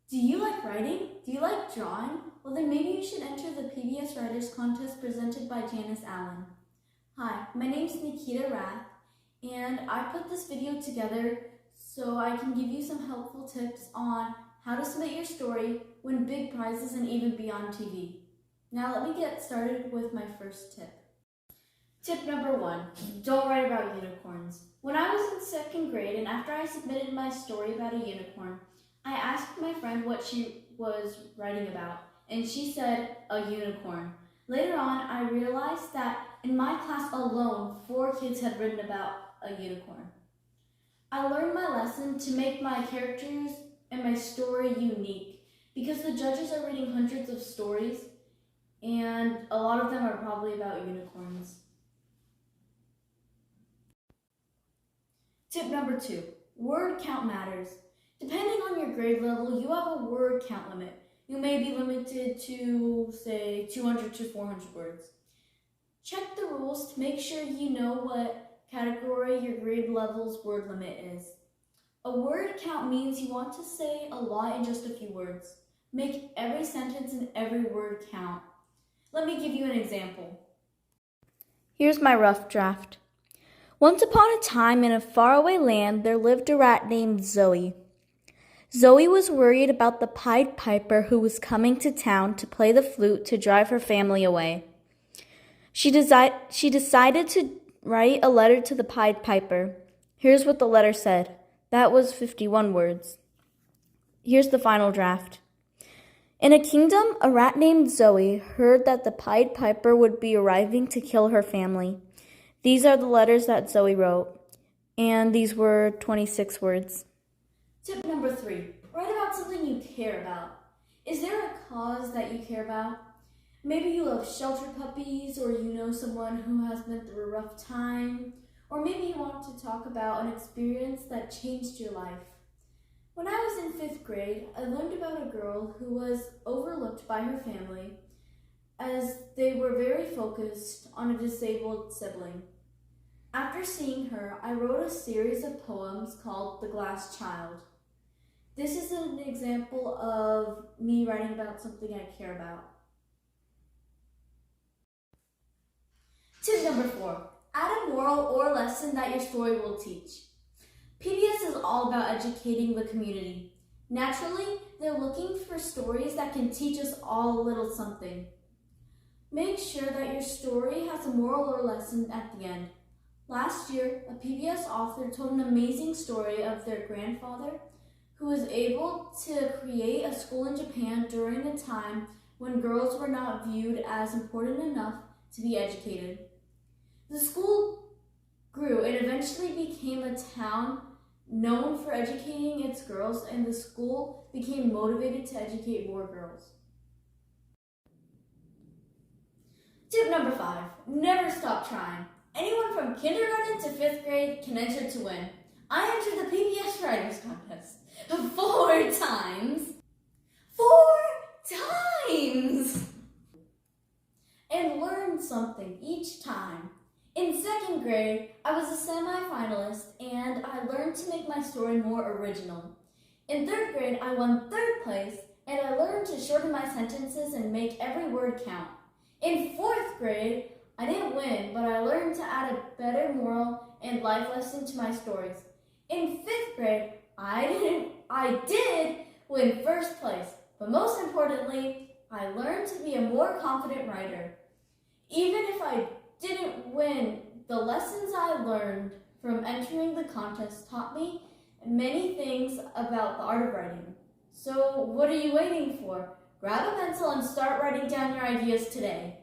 Do you like writing? Do you like drawing? Well, then maybe you should enter the PBS Writers Contest presented by Janice Allen. Hi, my name is Nikita Rath, and I put this video together so I can give you some helpful tips on how to submit your story, win big prizes, and even be on TV. Now let me get started with my first tip. Tip number 1, don't write about unicorns. When I was in 2nd grade and after I submitted my story about a unicorn, I asked my friend what she was writing about, and she said a unicorn. Later on, I realized that in my class alone, 4 kids had written about a unicorn. I learned my lesson to make my characters and my story unique because the judges are reading hundreds of stories and a lot of them are probably about unicorns. Tip number 2, word count matters. Depending on your grade level, you have a word count limit. You may be limited to, say, 200 to 400 words. Check the rules to make sure you know what category your grade level's word limit is. A word count means you want to say a lot in just a few words. Make every sentence and every word count. Let me give you an example. Here's my rough draft. Once upon a time in a faraway land, there lived a rat named Zoe. Zoe was worried about the Pied Piper who was coming to town to play the flute to drive her family away. She decided to write a letter to the Pied Piper. Here's what the letter said. That was 51 words. Here's the final draft. In a kingdom, a rat named Zoe heard that the Pied Piper would be arriving to kill her family. These are the letters that Zoe wrote, and these were 26 words. Tip number 3, write about something you care about. Is there a cause that you care about? Maybe you love shelter puppies, or you know someone who has been through a rough time, or maybe you want to talk about an experience that changed your life. When I was in 5th grade, I learned about a girl who was overlooked by her family as they were very focused on a disabled sibling. After seeing her, I wrote a series of poems called The Glass Child. This is an example of me writing about something I care about. Tip number 4, add a moral or lesson that your story will teach. PBS is all about educating the community. Naturally, they're looking for stories that can teach us all a little something. Make sure that your story has a moral or lesson at the end. Last year, a PBS author told an amazing story of their grandfather who was able to create a school in Japan during a time when girls were not viewed as important enough to be educated. The school grew and eventually became a town known for educating its girls, and the school became motivated to educate more girls. Tip number 5, never stop trying. Anyone from kindergarten to 5th grade can enter to win. I entered the PBS Writers Contest 4 times. 4 times! And learned something each time. In 2nd grade, I was a semi-finalist and I learned to make my story more original. In 3rd grade, I won 3rd place and I learned to shorten my sentences and make every word count. In 4th grade, I didn't win, but I learned to add a better moral and life lesson to my stories. In 5th grade, I did win 1st place, but most importantly, I learned to be a more confident writer. Even if I didn't win, the lessons I learned from entering the contest taught me many things about the art of writing. So what are you waiting for? Grab a pencil and start writing down your ideas today.